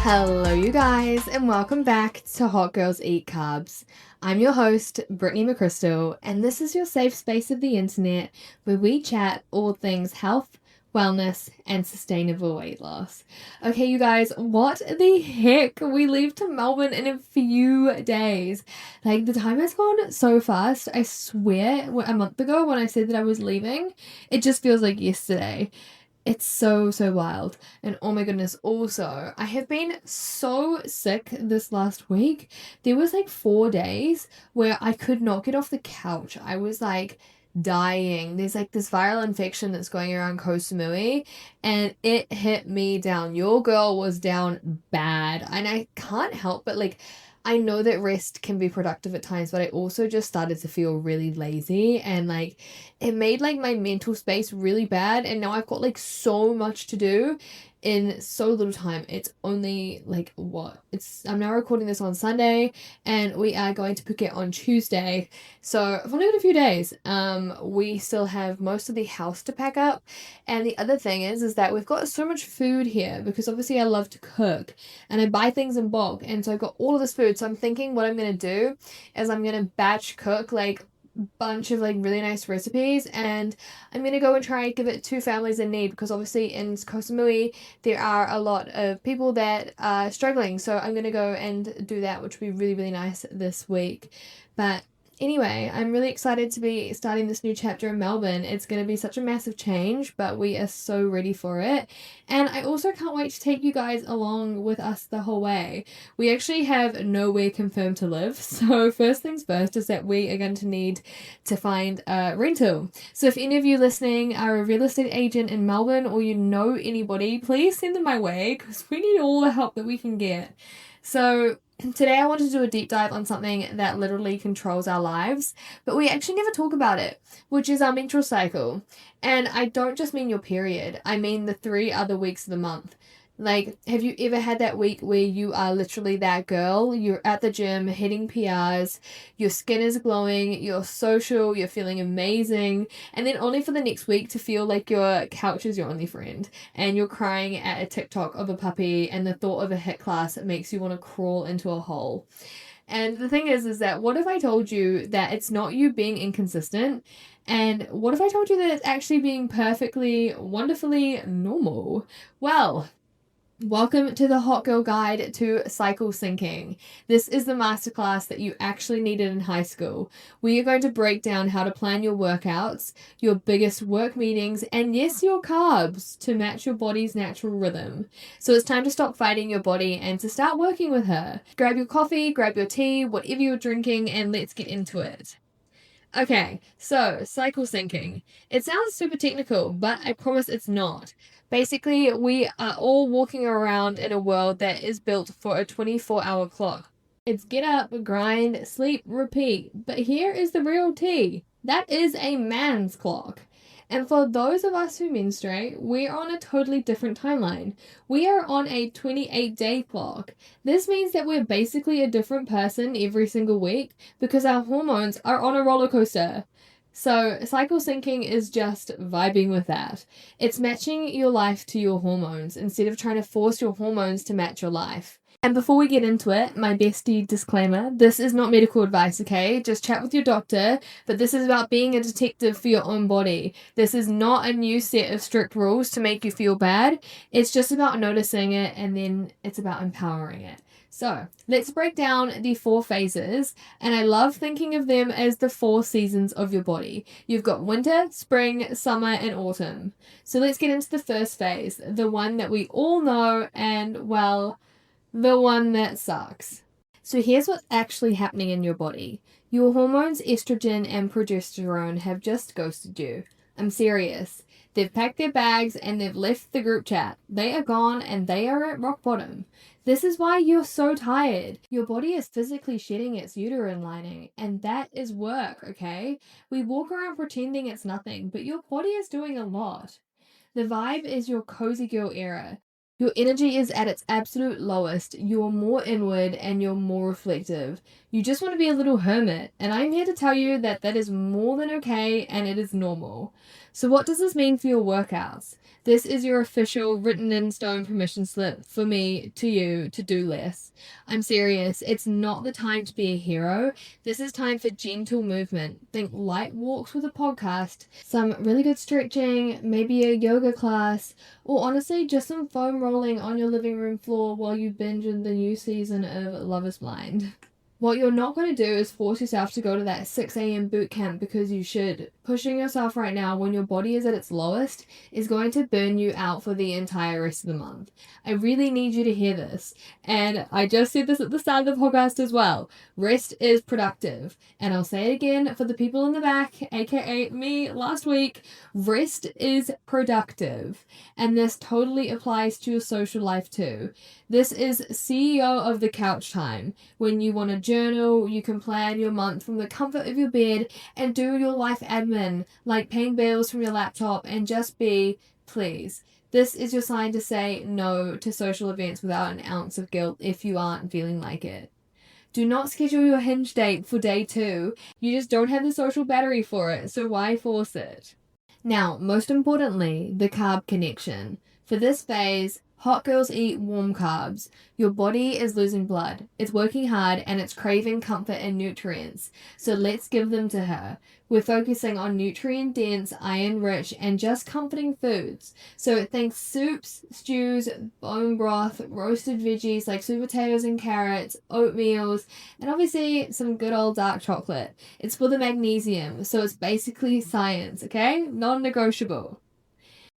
Hello, you guys, and welcome back to Hot Girls Eat Carbs. I'm your host, Brittany McChrystal, and this is your safe space of the internet where we chat all things health, wellness, and sustainable weight loss. Okay, you guys, what the heck? We leave to Melbourne in a few days. Like, the time has gone so fast. I swear, a month ago when I said that I was leaving, it just feels like yesterday. It's so wild. And oh my goodness, also, I have been so sick this last week. There was like 4 days where I could not get off the couch. I was like dying. There's like this viral infection that's going around Koh Samui, and it hit me down. Your girl was down bad. And I can't help but like I know that rest can be productive at times, but I also just started to feel really lazy, and like it made like my mental space really bad, and now I've got like so much to do in so little time. It's only like I'm now recording this on Sunday and we are going to Phuket on Tuesday. So I've only got a few days. We still have most of the house to pack up. And the other thing is that we've got so much food here because obviously I love to cook and I buy things in bulk. And so I've got all of this food. So I'm thinking what I'm going to do is I'm going to batch cook like bunch of like really nice recipes, and I'm gonna go and try and give it to families in need because obviously in Koh Samui there are a lot of people that are struggling, so I'm gonna go and do that, which will be really nice this week. But anyway, I'm really excited to be starting this new chapter in Melbourne. It's going to be such a massive change, but we are so ready for it. And I also can't wait to take you guys along with us the whole way. We actually have nowhere confirmed to live. So first things first is that we are going to need to find a rental. So if any of you listening are a real estate agent in Melbourne or you know anybody, please send them my way because we need all the help that we can get. So today I want to do a deep dive on something that literally controls our lives, but we actually never talk about it, which is our menstrual cycle. And I don't just mean your period, I mean the 3 other weeks of the month. Like, have you ever had that week where you are literally that girl? You're at the gym, hitting PRs, your skin is glowing, you're social, you're feeling amazing, and then only for the next week to feel like your couch is your only friend, and you're crying at a TikTok of a puppy, and the thought of a HIIT class makes you want to crawl into a hole. And the thing is that what if I told you that it's not you being inconsistent? And what if I told you that it's actually being perfectly, wonderfully normal? Well, welcome to the Hot Girl Guide to Cycle Syncing. This is the masterclass that you actually needed in high school. We are going to break down how to plan your workouts, your biggest work meetings, and yes, your carbs to match your body's natural rhythm. So it's time to stop fighting your body and to start working with her. Grab your coffee, grab your tea, whatever you're drinking, and let's get into it. Okay, so cycle syncing. It sounds super technical, but I promise it's not. Basically, we are all walking around in a world that is built for a 24-hour clock. It's get up, grind, sleep, repeat. But here is the real tea. That is a man's clock. And for those of us who menstruate, we're on a totally different timeline. We are on a 28-day clock. This means that we're basically a different person every single week because our hormones are on a roller coaster. So cycle syncing is just vibing with that. It's matching your life to your hormones instead of trying to force your hormones to match your life. And before we get into it, my bestie disclaimer, this is not medical advice, okay? Just chat with your doctor, but this is about being a detective for your own body. This is not a new set of strict rules to make you feel bad. It's just about noticing it, and then it's about empowering it. So let's break down the 4 phases, and I love thinking of them as the 4 seasons of your body. You've got winter, spring, summer, and autumn. So let's get into the first phase, the one that we all know, and well, the one that sucks. So here's what's actually happening in your body. Your hormones estrogen and progesterone have just ghosted you. I'm serious. They've packed their bags and they've left the group chat. They are gone and they are at rock bottom. This is why you're so tired. Your body is physically shedding its uterine lining, and that is work, okay? We walk around pretending it's nothing, but your body is doing a lot. The vibe is your cozy girl era. Your energy is at its absolute lowest. You're more inward and you're more reflective. You just want to be a little hermit, and I'm here to tell you that that is more than okay and it is normal. So what does this mean for your workouts? This is your official written in stone permission slip for me to you to do less. I'm serious. It's not the time to be a hero. This is time for gentle movement. Think light walks with a podcast, some really good stretching, maybe a yoga class, or honestly just some foam rolling on your living room floor while you binge on the new season of Love is Blind. What you're not going to do is force yourself to go to that 6 a.m. boot camp because you should. Pushing yourself right now when your body is at its lowest is going to burn you out for the entire rest of the month. I really need you to hear this. And I just said this at the start of the podcast as well. Rest is productive. And I'll say it again for the people in the back, aka me last week. Rest is productive. And this totally applies to your social life too. This is CEO of the couch time. When you want to journal, you can plan your month from the comfort of your bed and do your life admin, like paying bills from your laptop, and just be, please. This is your sign to say no to social events without an ounce of guilt if you aren't feeling like it. Do not schedule your hinge date for day 2. You just don't have the social battery for it, so why force it? Now, most importantly, the carb connection. For this phase, hot girls eat warm carbs. Your body is losing blood. It's working hard and it's craving comfort and nutrients. So let's give them to her. We're focusing on nutrient-dense, iron-rich, and just comforting foods. So think soups, stews, bone broth, roasted veggies like sweet potatoes and carrots, oatmeals, and obviously some good old dark chocolate. It's for the magnesium, so it's basically science, okay? Non-negotiable.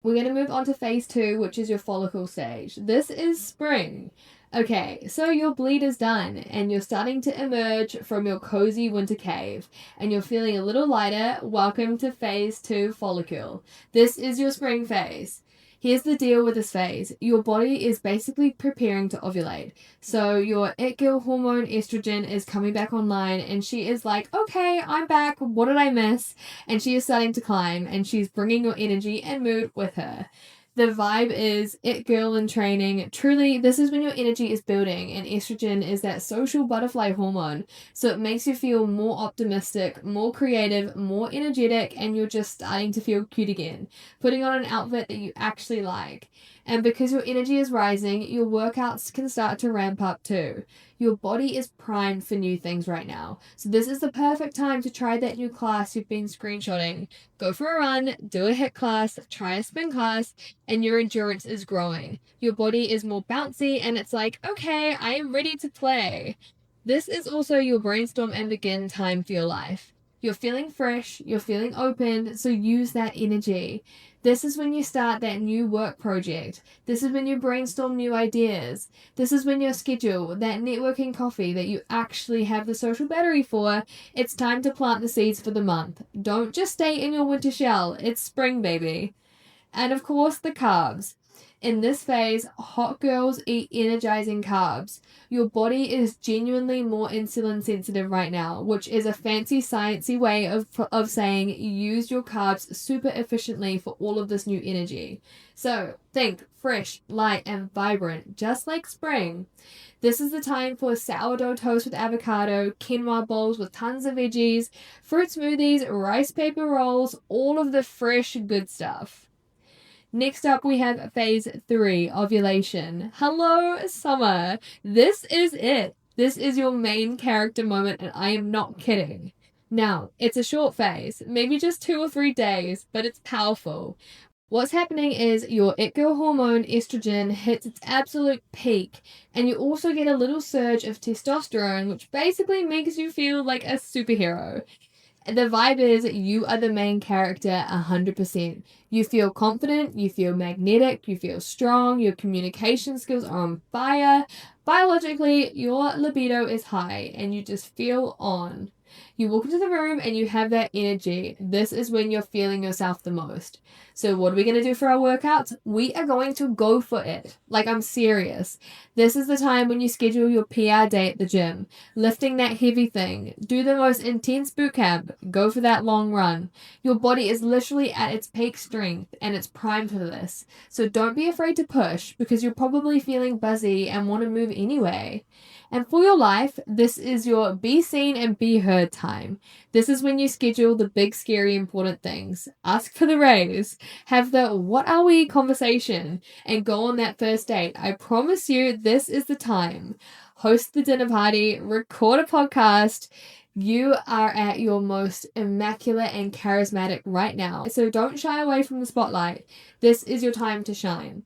We're going to move on to phase 2, which is your follicle stage. This is spring. Okay, so your bleed is done and you're starting to emerge from your cozy winter cave and you're feeling a little lighter. Welcome to phase 2 follicle. This is your spring phase. Here's the deal with this phase. Your body is basically preparing to ovulate. So your it girl hormone estrogen is coming back online and she is like, okay, I'm back. What did I miss? And she is starting to climb and she's bringing your energy and mood with her. The vibe is it girl in training. Truly, this is when your energy is building and estrogen is that social butterfly hormone. So it makes you feel more optimistic, more creative, more energetic, and you're just starting to feel cute again. Putting on an outfit that you actually like. And because your energy is rising, your workouts can start to ramp up too. Your body is primed for new things right now. So this is the perfect time to try that new class you've been screenshotting. Go for a run, do a HIIT class, try a spin class, and your endurance is growing. Your body is more bouncy and it's like, okay, I am ready to play. This is also your brainstorm and begin time for your life. You're feeling fresh, you're feeling open, so use that energy. This is when you start that new work project. This is when you brainstorm new ideas. This is when you schedule that networking coffee that you actually have the social battery for. It's time to plant the seeds for the month. Don't just stay in your winter shell. It's spring, baby. And of course, the carbs. In this phase, hot girls eat energizing carbs. Your body is genuinely more insulin sensitive right now, which is a fancy sciencey way of saying use your carbs super efficiently for all of this new energy. So think fresh, light, and vibrant, just like spring. This is the time for sourdough toast with avocado, quinoa bowls with tons of veggies, fruit smoothies, rice paper rolls, all of the fresh good stuff. Next up, we have phase 3, ovulation. Hello, summer. This is it. This is your main character moment, and I am not kidding. Now, it's a short phase, maybe just 2 or 3 days, but it's powerful. What's happening is your it girl hormone estrogen hits its absolute peak, and you also get a little surge of testosterone, which basically makes you feel like a superhero. The vibe is you are the main character 100%. You feel confident, you feel magnetic, you feel strong, your communication skills are on fire. Biologically, your libido is high and you just feel on. You walk into the room and you have that energy. This is when you're feeling yourself the most. So what are we going to do for our workouts? We are going to go for it. Like, I'm serious. This is the time when you schedule your PR day at the gym, lifting that heavy thing, do the most intense boot camp, go for that long run. Your body is literally at its peak strength and it's primed for this. So don't be afraid to push because you're probably feeling buzzy and want to move anyway. And for your life, this is your be seen and be heard time. This is when you schedule the big, scary, important things. Ask for the raise, have the what are we conversation, and go on that first date. I promise you, this is the time. Host the dinner party, record a podcast. You are at your most immaculate and charismatic right now. So don't shy away from the spotlight. This is your time to shine.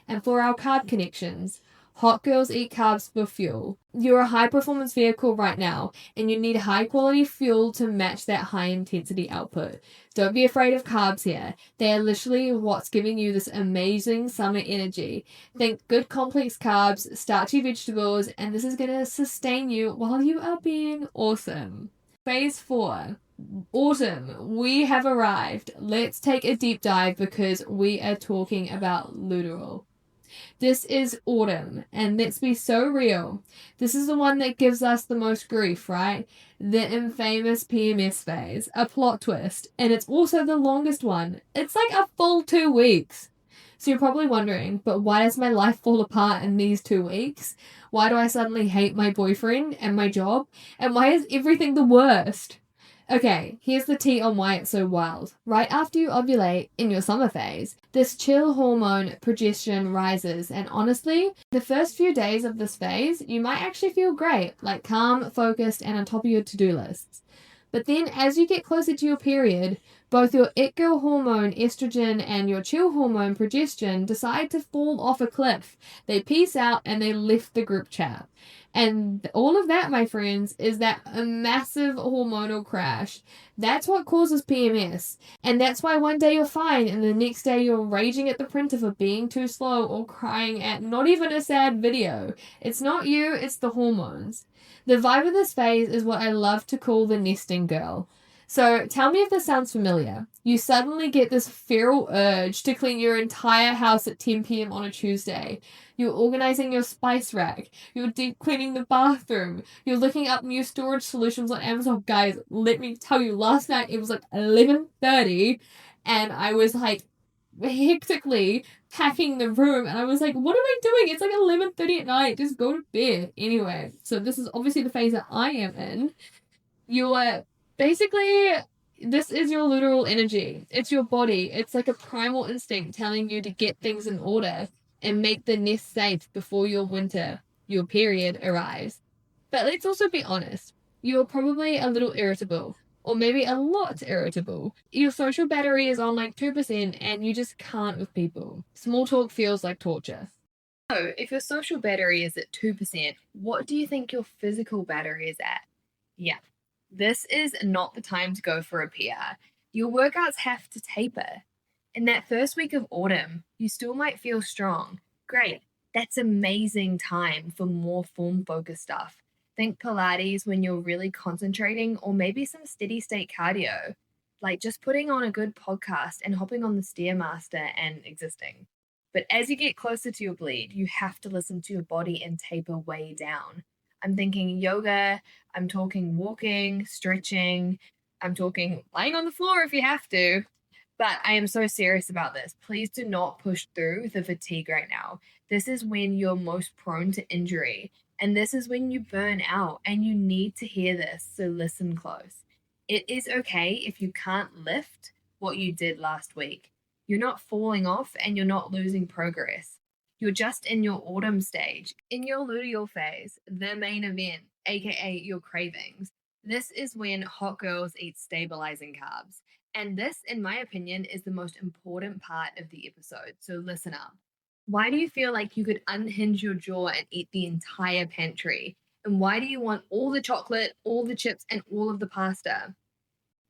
And for our carb connections, hot girls eat carbs for fuel. You're a high performance vehicle right now, and you need high quality fuel to match that high intensity output. Don't be afraid of carbs here. They are literally what's giving you this amazing summer energy. Think good complex carbs, starchy vegetables, and this is going to sustain you while you are being awesome. Phase 4. Autumn, we have arrived. Let's take a deep dive because we are talking about luteal. This is autumn, and let's be so real. This is the one that gives us the most grief, right? The infamous PMS phase, a plot twist, and it's also the longest one. It's like a full 2 weeks. So you're probably wondering, but why does my life fall apart in these 2 weeks? Why do I suddenly hate my boyfriend and my job? And why is everything the worst? Okay, here's the tea on why it's so wild. Right after you ovulate in your summer phase, this chill hormone progesterone rises, and honestly, the first few days of this phase, you might actually feel great, like calm, focused, and on top of your to-do lists. But then as you get closer to your period, both your it girl hormone estrogen and your chill hormone progesterone decide to fall off a cliff. They peace out and they left the group chat. And all of that, my friends, is that a massive hormonal crash. That's what causes PMS. And that's why one day you're fine and the next day you're raging at the printer for being too slow or crying at not even a sad video. It's not you, it's the hormones. The vibe of this phase is what I love to call the nesting girl. So tell me if this sounds familiar. You suddenly get this feral urge to clean your entire house at 10 p.m. on a Tuesday. You're organizing your spice rack. You're deep cleaning the bathroom. You're looking up new storage solutions on Amazon. Guys, let me tell you, last night it was like 11:30 and I was like hectically packing the room and I was like, what am I doing? It's like 11:30 at night. Just go to bed. Anyway, so this is obviously the phase that I am in. You're basically, this is your luteal energy. It's your body. It's like a primal instinct telling you to get things in order and make the nest safe before your winter, your period, arrives. But let's also be honest. You're probably a little irritable, or maybe a lot irritable. Your social battery is on like 2% and you just can't with people. Small talk feels like torture. So, if your social battery is at 2%, what do you think your physical battery is at? Yeah. This is not the time to go for a PR. Your workouts have to taper. In that first week of autumn, you still might feel strong. Great. That's amazing time for more form-focused stuff. Think Pilates when you're really concentrating, or maybe some steady state cardio, like just putting on a good podcast and hopping on the Stairmaster and existing. But as you get closer to your bleed, you have to listen to your body and taper way down. I'm thinking yoga, I'm talking walking, stretching, I'm talking lying on the floor if you have to. But I am so serious about this. Please do not push through the fatigue right now. This is when you're most prone to injury. And this is when you burn out, and you need to hear this, so listen close. It is okay if you can't lift what you did last week. You're not falling off and you're not losing progress. You're just in your autumn stage, in your luteal phase, the main event, aka your cravings. This is when hot girls eat stabilizing carbs. And this, in my opinion, is the most important part of the episode, so listen up. Why do you feel like you could unhinge your jaw and eat the entire pantry? And why do you want all the chocolate, all the chips, and all of the pasta?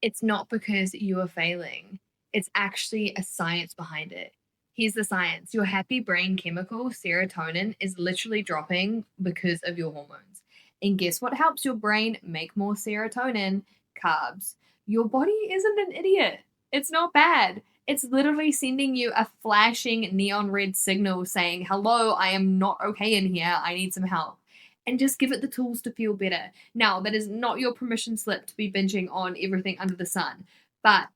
It's not because you are failing. It's actually a science behind it. Here's the science. Your happy brain chemical, serotonin, is literally dropping because of your hormones. And guess what helps your brain make more serotonin? carbs. Your body isn't an idiot. It's not bad. It's literally sending you a flashing neon red signal saying, hello, I am not okay in here. I need some help. And just give it the tools to feel better. Now, that is not your permission slip to be binging on everything under the sun, but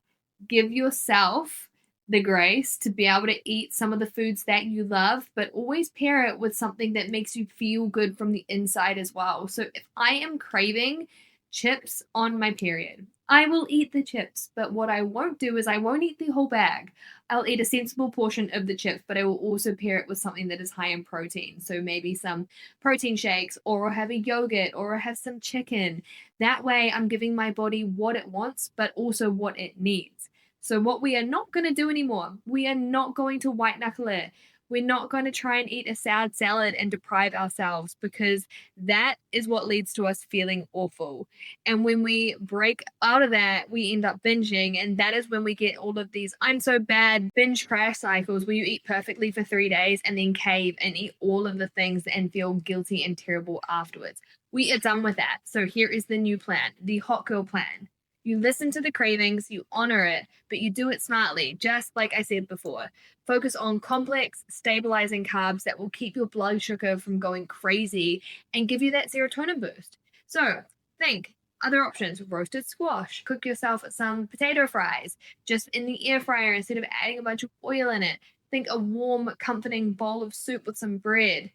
give yourself the grace to be able to eat some of the foods that you love, but always pair it with something that makes you feel good from the inside as well. So if I am craving chips on my period, I will eat the chips, but what I won't do is I won't eat the whole bag. I'll eat a sensible portion of the chips, but I will also pair it with something that is high in protein. So maybe some protein shakes, or I'll have a yogurt, or I'll have some chicken. That way I'm giving my body what it wants, but also what it needs. So what we are not going to do anymore, we are not going to white knuckle it. We're not going to try and eat a sad salad and deprive ourselves, because that is what leads to us feeling awful. And when we break out of that, we end up binging. And that is when we get all of these I'm so bad binge crash cycles where you eat perfectly for 3 days and then cave and eat all of the things and feel guilty and terrible afterwards. We are done with that. So here is the new plan, the hot girl plan. You listen to the cravings, you honor it, but you do it smartly, just like I said before. Focus on complex, stabilizing carbs that will keep your blood sugar from going crazy and give you that serotonin boost. So think other options: roasted squash, cook yourself some potato fries just in the air fryer instead of adding a bunch of oil in it. Think a warm, comforting bowl of soup with some bread.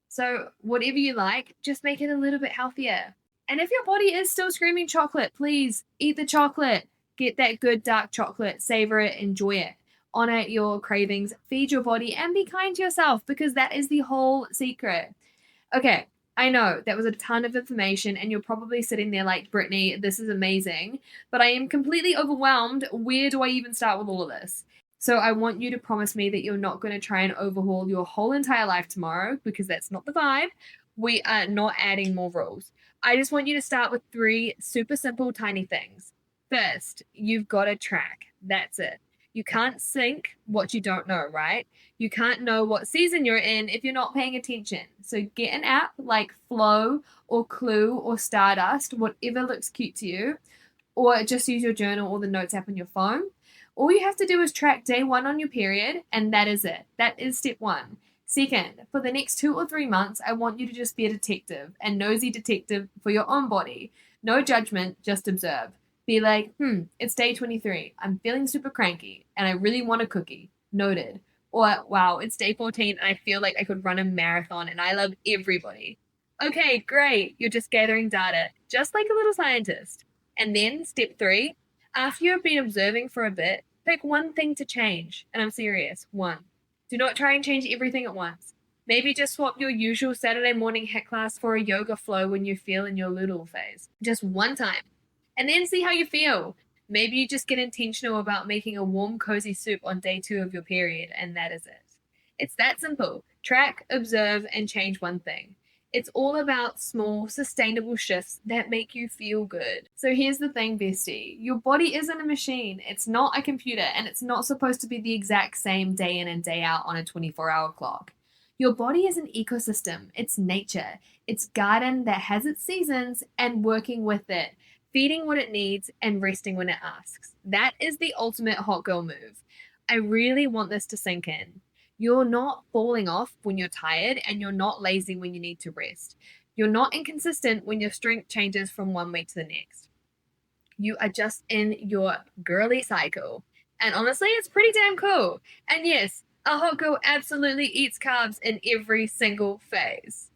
So whatever you like, just make it a little bit healthier. And if your body is still screaming chocolate, please eat the chocolate. Get that good dark chocolate, savor it, enjoy it. Honor your cravings, feed your body, and be kind to yourself, because that is the whole secret. Okay, I know that was a ton of information, and you're probably sitting there like, Brittany, this is amazing, but I am completely overwhelmed. Where do I even start with all of this? So I want you to promise me that you're not going to try and overhaul your whole entire life tomorrow, because that's not the vibe. We are not adding more rules. I just want you to start with 3 super simple, tiny things. First, you've got to track. That's it. You can't sync what you don't know, right? You can't know what season you're in if you're not paying attention. So get an app like Flow or Clue or Stardust, whatever looks cute to you, or just use your journal or the notes app on your phone. All you have to do is track day 1 on your period, and that is it. That is step 1. Second, for the next 2 or 3 months, I want you to just be a detective, a nosy detective for your own body. No judgment, just observe. Be like, it's day 23. I'm feeling super cranky, and I really want a cookie. Noted. Or, wow, it's day 14, and I feel like I could run a marathon, and I love everybody. Okay, great. You're just gathering data, just like a little scientist. And then, step 3, after you've been observing for a bit, pick one thing to change. And I'm serious, 1. Do not try and change everything at once. Maybe just swap your usual Saturday morning HIIT class for a yoga flow when you feel in your little phase. Just one time. And then see how you feel. Maybe you just get intentional about making a warm, cozy soup on day 2 of your period, and that is it. It's that simple. Track, observe, and change one thing. It's all about small, sustainable shifts that make you feel good. So here's the thing, bestie. Your body isn't a machine. It's not a computer, and it's not supposed to be the exact same day in and day out on a 24-hour clock. Your body is an ecosystem. It's nature. It's garden that has its seasons, and working with it, feeding what it needs and resting when it asks. That is the ultimate hot girl move. I really want this to sink in. You're not falling off when you're tired, and you're not lazy when you need to rest. You're not inconsistent when your strength changes from one week to the next. You are just in your girly cycle. And honestly, it's pretty damn cool. And yes, a hot girl absolutely eats carbs in every single phase.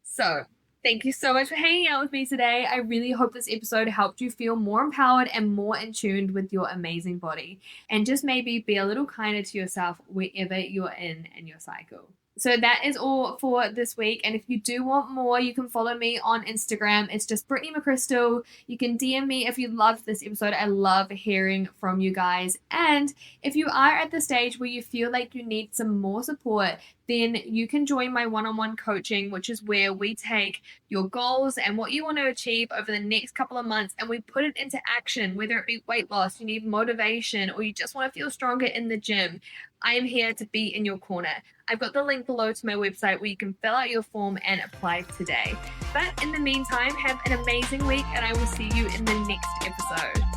So, thank you so much for hanging out with me today. I really hope this episode helped you feel more empowered and more in tune with your amazing body, and just maybe be a little kinder to yourself wherever you're in your cycle. So that is all for this week. And if you do want more, you can follow me on Instagram. It's just Brittany McCrystal. You can DM me if you loved this episode. I love hearing from you guys. And if you are at the stage where you feel like you need some more support, then you can join my one-on-one coaching, which is where we take your goals and what you want to achieve over the next couple of months, and we put it into action, whether it be weight loss, you need motivation, or you just want to feel stronger in the gym. I am here to be in your corner. I've got the link below to my website where you can fill out your form and apply today. But in the meantime, have an amazing week, and I will see you in the next episode.